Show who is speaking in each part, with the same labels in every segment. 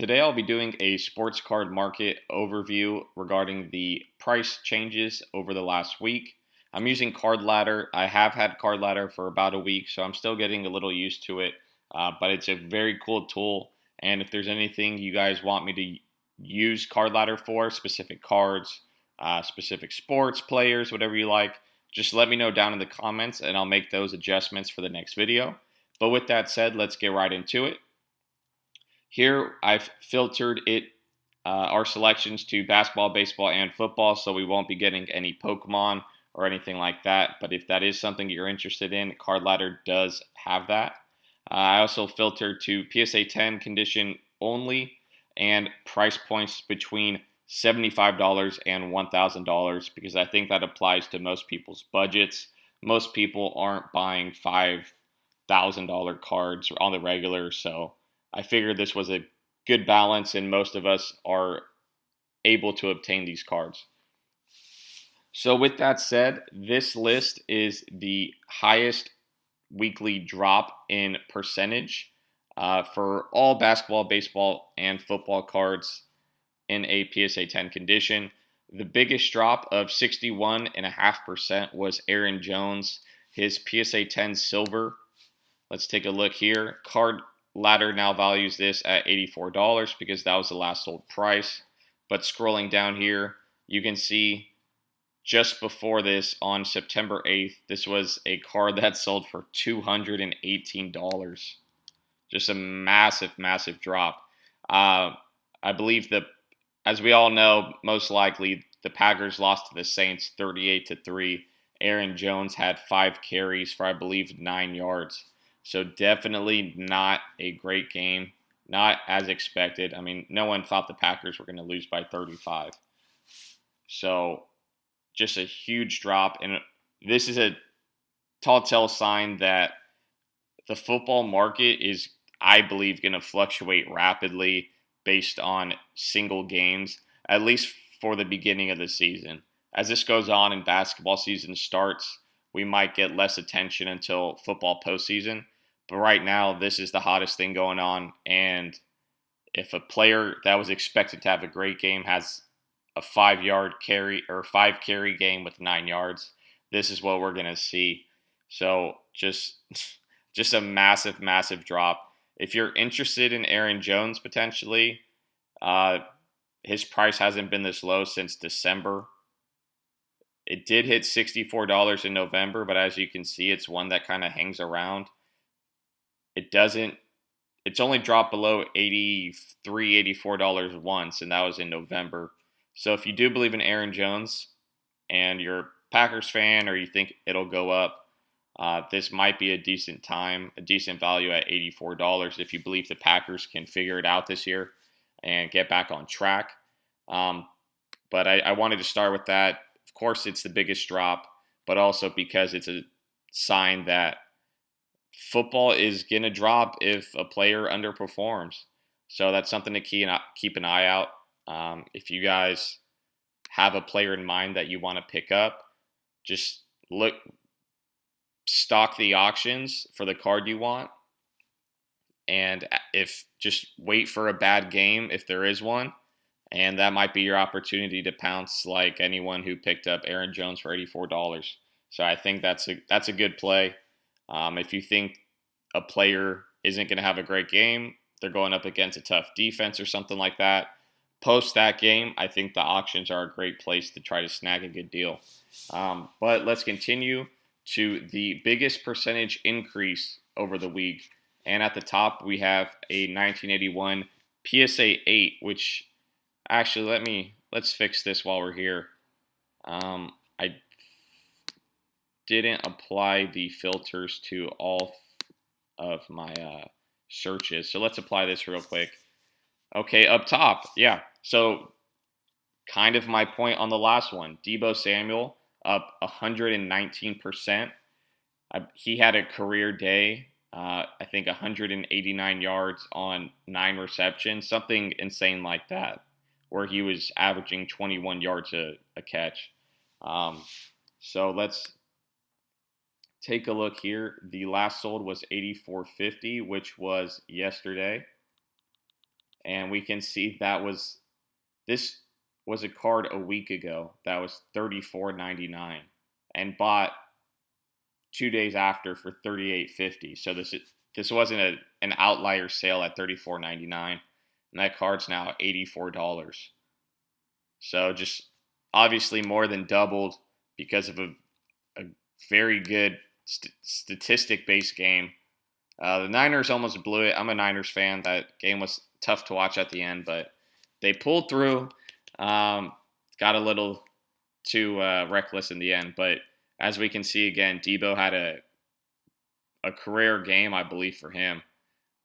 Speaker 1: Today I'll be doing a sports card market overview regarding the price changes over the last week. I'm using Card Ladder. I have had Card Ladder for about a week, so I'm still getting a little used to it. But it's a very cool tool. And if there's anything you guys want me to use Card Ladder for, specific cards, specific sports, players, whatever you like, just let me know down in the comments and I'll make those adjustments for the next video. But with that said, let's get right into it. Here, I've filtered our selections to basketball, baseball, and football, so we won't be getting any Pokemon or anything like that. But if that is something you're interested in, Card Ladder does have that. I also filtered to PSA 10 condition only and price points between $75 and $1,000 because I think that applies to most people's budgets. Most people aren't buying $5,000 cards on the regular, so I figured this was a good balance, and most of us are able to obtain these cards. So, with that said, this list is the highest weekly drop in percentage for all basketball, baseball, and football cards in a PSA 10 condition. The biggest drop of 61.5% was Aaron Jones, his PSA 10 silver. Let's take a look here. Card Ladder now values this at $84 because that was the last sold price. But scrolling down here, you can see just before this on September 8th, this was a card that sold for $218. Just a massive, massive drop. I believe that, as we all know, most likely the Packers lost to the Saints 38-3. Aaron Jones had 5 carries for, I believe, 9 yards. So definitely not a great game, not as expected. I mean, no one thought the Packers were going to lose by 35. So just a huge drop. And this is a telltale sign that the football market is, I believe, going to fluctuate rapidly based on single games, at least for the beginning of the season. As this goes on and basketball season starts, we might get less attention until football postseason. But right now, this is the hottest thing going on. And if a player that was expected to have a great game has a 5 yard carry or 5 carry game with 9 yards, this is what we're going to see. So just a massive, massive drop. If you're interested in Aaron Jones potentially, his price hasn't been this low since December. It did hit $64 in November, but as you can see, it's one that kind of hangs around. It's only dropped below $84 once, and that was in November. So if you do believe in Aaron Jones and you're a Packers fan or you think it'll go up, this might be a decent value at $84 if you believe the Packers can figure it out this year and get back on track. But I wanted to start with that. Of course, it's the biggest drop, but also because it's a sign that football is going to drop if a player underperforms. So that's something to keep an eye out. If you guys have a player in mind that you want to pick up, just stock the auctions for the card you want. And if just wait for a bad game if there is one, and that might be your opportunity to pounce like anyone who picked up Aaron Jones for $84. So I think that's a good play. If you think a player isn't going to have a great game, they're going up against a tough defense or something like that, post that game, I think the auctions are a great place to try to snag a good deal. But let's continue to the biggest percentage increase over the week. And at the top, we have a 1981 PSA 8, which actually, let's fix this while we're here. I didn't apply the filters to all of my searches. So let's apply this real quick. Okay, up top, yeah. So kind of my point on the last one. Deebo Samuel up 119%. He had a career day. I think 189 yards on 9 receptions, something insane like that, where he was averaging 21 yards a catch. So let's take a look here. The last sold was 84.50, which was yesterday. and we can see this was a card a week ago that was $34.99 and bought 2 days after for $38.50. So this wasn't an outlier sale at $34.99, and that card's now $84. So just obviously more than doubled because of a very good statistic based game. The Niners almost blew it. I'm a Niners fan. That game was tough to watch at the end, but they pulled through. Got a little too reckless in the end, but as we can see again, Deebo had a career game, I believe, for him,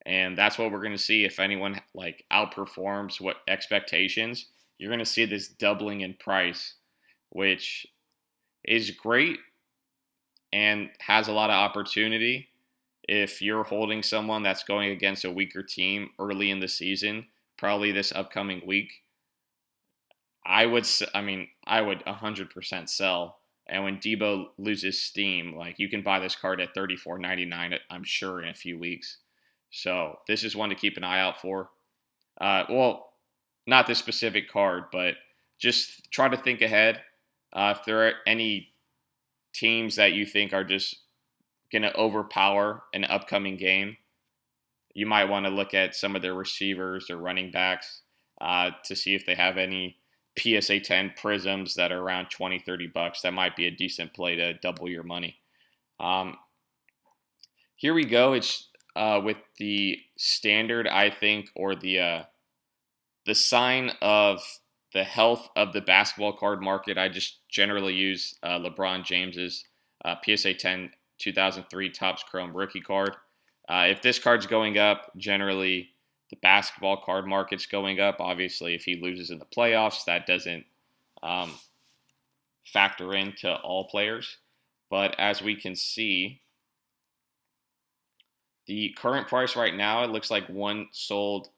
Speaker 1: and that's what we're going to see. If anyone like outperforms what expectations, you're going to see this doubling in price, which is great and has a lot of opportunity. If you're holding someone that's going against a weaker team early in the season, probably this upcoming week, I would 100% sell. And when Deebo loses steam, like you can buy this card at $34.99, I'm sure, in a few weeks. So this is one to keep an eye out for. Well, not this specific card, but just try to think ahead. If there are any teams that you think are just going to overpower an upcoming game, you might want to look at some of their receivers or running backs to see if they have any PSA 10 prisms that are around 20, $30. That might be a decent play to double your money. Here we go. It's with the standard, I think, or the sign of the health of the basketball card market. I just generally use LeBron James's PSA 10 2003 Topps Chrome rookie card. If this card's going up, generally the basketball card market's going up. Obviously, if he loses in the playoffs, that doesn't factor into all players. But as we can see, the current price right now, it looks like one sold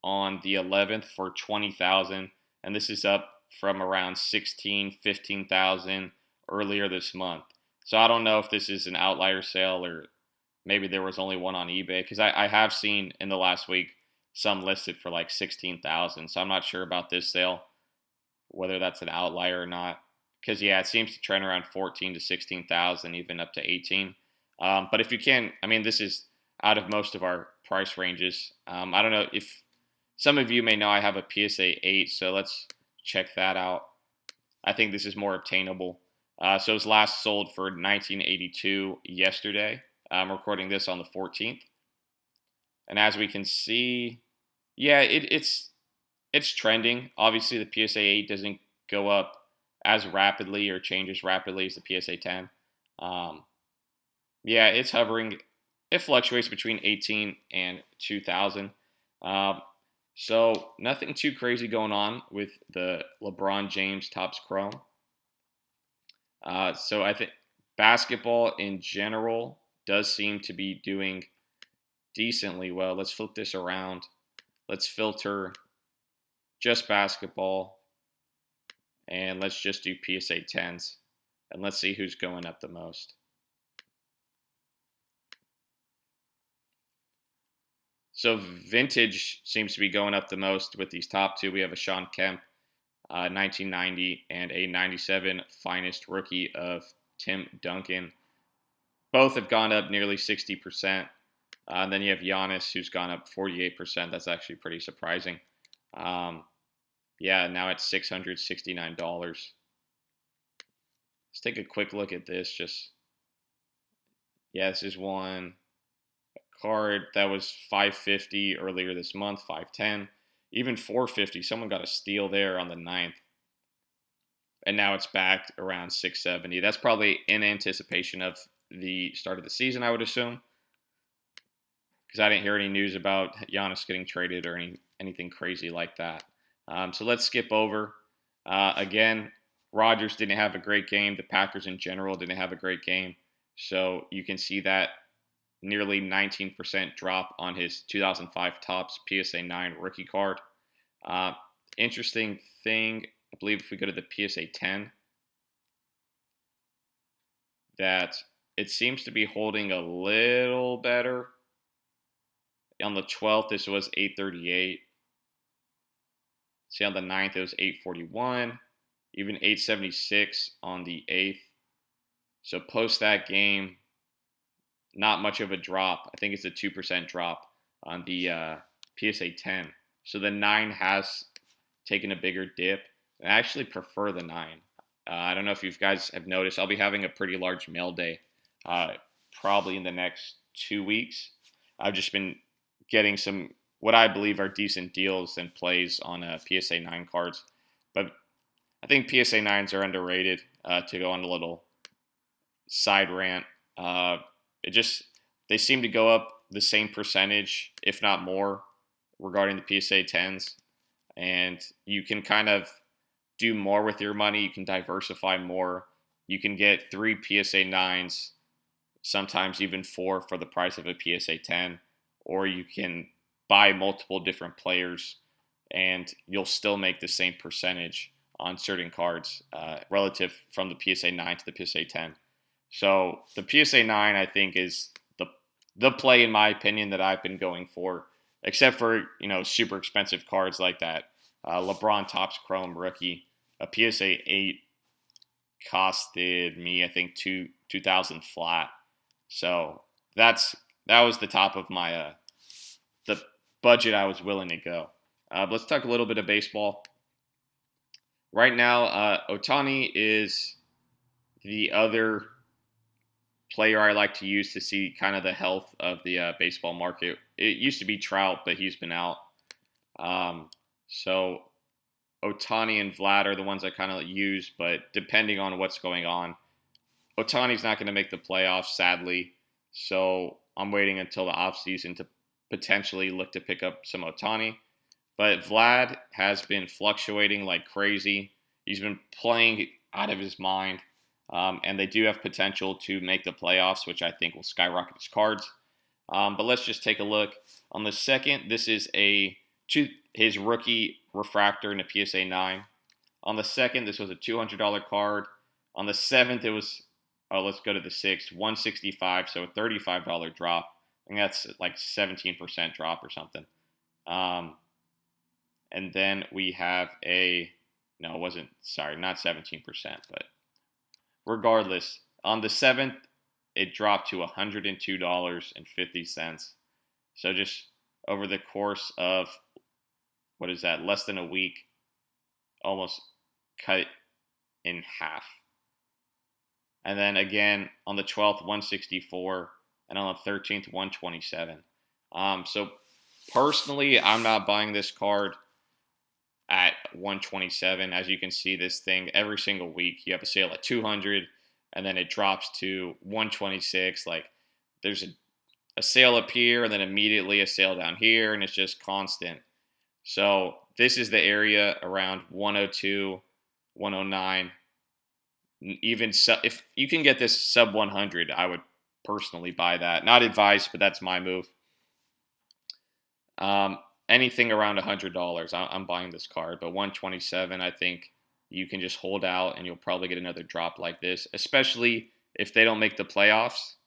Speaker 1: on the 11th for $20,000, and this is up from around $16,000, $15,000 earlier this month. So I don't know if this is an outlier sale or maybe there was only one on eBay, because I have seen in the last week some listed for like $16,000. So I'm not sure about this sale, whether that's an outlier or not. Because yeah, it seems to trend around 14 to 16,000, even up to 18. But if you can, I mean, this is out of most of our price ranges. I don't know if some of you may know I have a PSA 8, so let's check that out. I think this is more obtainable. So it was last sold for $19.82 yesterday. I'm recording this on the 14th. And as we can see, yeah, it's trending. Obviously, the PSA 8 doesn't go up as rapidly or change as rapidly as the PSA 10. Yeah, it's hovering. It fluctuates between 18 and 2,000. So nothing too crazy going on with the LeBron James Topps Chrome. So I think basketball in general does seem to be doing decently well. Let's flip this around. Let's filter just basketball, and let's just do PSA 10s, and let's see who's going up the most. So vintage seems to be going up the most with these top two. We have a Sean Kemp 1990 and a 97 finest rookie of Tim Duncan. Both have gone up nearly 60%. And then you have Giannis, who's gone up 48%. That's actually pretty surprising. Yeah, now it's $669. Let's take a quick look at this. This is one card that was $550 earlier this month, $510, even $450. Someone got a steal there on the 9th. And now it's back around $670. That's probably in anticipation of the start of the season, I would assume, because I didn't hear any news about Giannis getting traded or anything crazy like that. So let's skip over. Again, Rodgers didn't have a great game. The Packers in general didn't have a great game. So you can see that nearly 19% drop on his 2005 Topps PSA 9 rookie card. Interesting thing, I believe if we go to the PSA 10, that it seems to be holding a little better. On the 12th, this was $838. See, on the 9th, it was 841, even 876 on the 8th. So post that game, not much of a drop. I think it's a 2% drop on the PSA 10. So the 9 has taken a bigger dip. I actually prefer the 9. I don't know if you guys have noticed. I'll be having a pretty large mail day probably in the next 2 weeks. I've just been getting some what I believe are decent deals and plays on PSA 9 cards. But I think PSA 9s are underrated. To go on a little side rant, it just they seem to go up the same percentage, if not more, regarding the PSA 10s. And you can kind of do more with your money. You can diversify more. You can get 3 PSA 9s, sometimes even 4 for the price of a PSA 10. Or you can buy multiple different players and you'll still make the same percentage on certain cards relative from the PSA 9 to the PSA 10. So the PSA 9, I think, is the play, in my opinion, that I've been going for, except for, super expensive cards like that. LeBron Topps Chrome rookie, a PSA 8 costed me, I think, 2,000 flat. So that was the top of my the budget I was willing to go. Let's talk a little bit of baseball. Right now, Ohtani is the other player I like to use to see kind of the health of the baseball market. It used to be Trout, but he's been out. So Ohtani and Vlad are the ones I kind of use, but depending on what's going on, Ohtani's not going to make the playoffs, sadly. So I'm waiting until the offseason to potentially look to pick up some Ohtani. But Vlad has been fluctuating like crazy. He's been playing out of his mind. And they do have potential to make the playoffs, which I think will skyrocket his cards. But let's just take a look. On the 2nd, this is his rookie refractor in a PSA 9. On the 2nd, this was a $200 card. On the 7th, it was, let's go to the 6th, $165, so a $35 drop. I think that's like 17% drop or something. And then we have no, it wasn't, sorry, not 17%, but regardless, on the 7th, it dropped to $102.50. So just over the course of, less than a week, almost cut in half. And then again, on the 12th, 164, and on the 13th, 127. So personally, I'm not buying this card at 127. As you can see, this thing every single week you have a sale at 200 and then it drops to 126. Like there's a sale up here and then immediately a sale down here, and it's just constant. So this is the area around 102, 109. Even if you can get this sub 100, I would personally buy that. Not advice, but that's my move. Anything around $100, I'm buying this card. But 127, I think you can just hold out and you'll probably get another drop like this. Especially if they don't make the playoffs,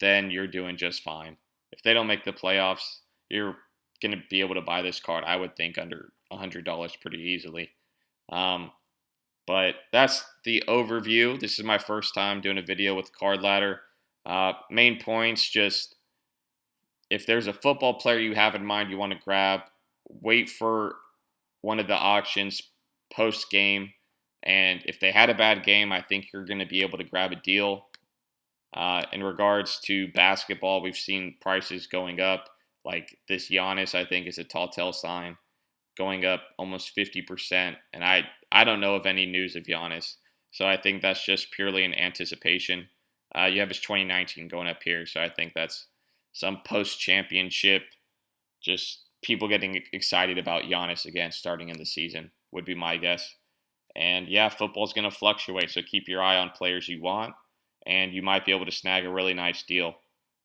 Speaker 1: then you're doing just fine. If they don't make the playoffs, you're going to be able to buy this card, I would think, under $100 pretty easily. But that's the overview. This is my first time doing a video with Card Ladder. Main points, just if there's a football player you have in mind you want to grab, wait for one of the auctions post-game. And if they had a bad game, I think you're going to be able to grab a deal. In regards to basketball, we've seen prices going up. Like this Giannis, I think, is a telltale sign, going up almost 50%. And I don't know of any news of Giannis. So I think that's just purely an anticipation. You have his 2019 going up here. So I think that's some post-championship, just people getting excited about Giannis again starting in the season would be my guess. And yeah, football's going to fluctuate, so keep your eye on players you want, and you might be able to snag a really nice deal.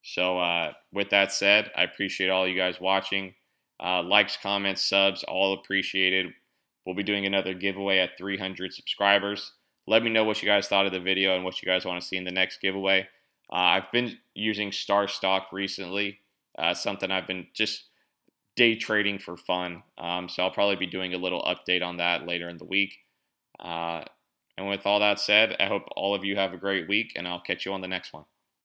Speaker 1: So with that said, I appreciate all you guys watching. Likes, comments, subs, all appreciated. We'll be doing another giveaway at 300 subscribers. Let me know what you guys thought of the video and what you guys want to see in the next giveaway. I've been using Star Stock recently, something I've been just day trading for fun. So I'll probably be doing a little update on that later in the week. Uh, and with all that said, I hope all of you have a great week, and I'll catch you on the next one.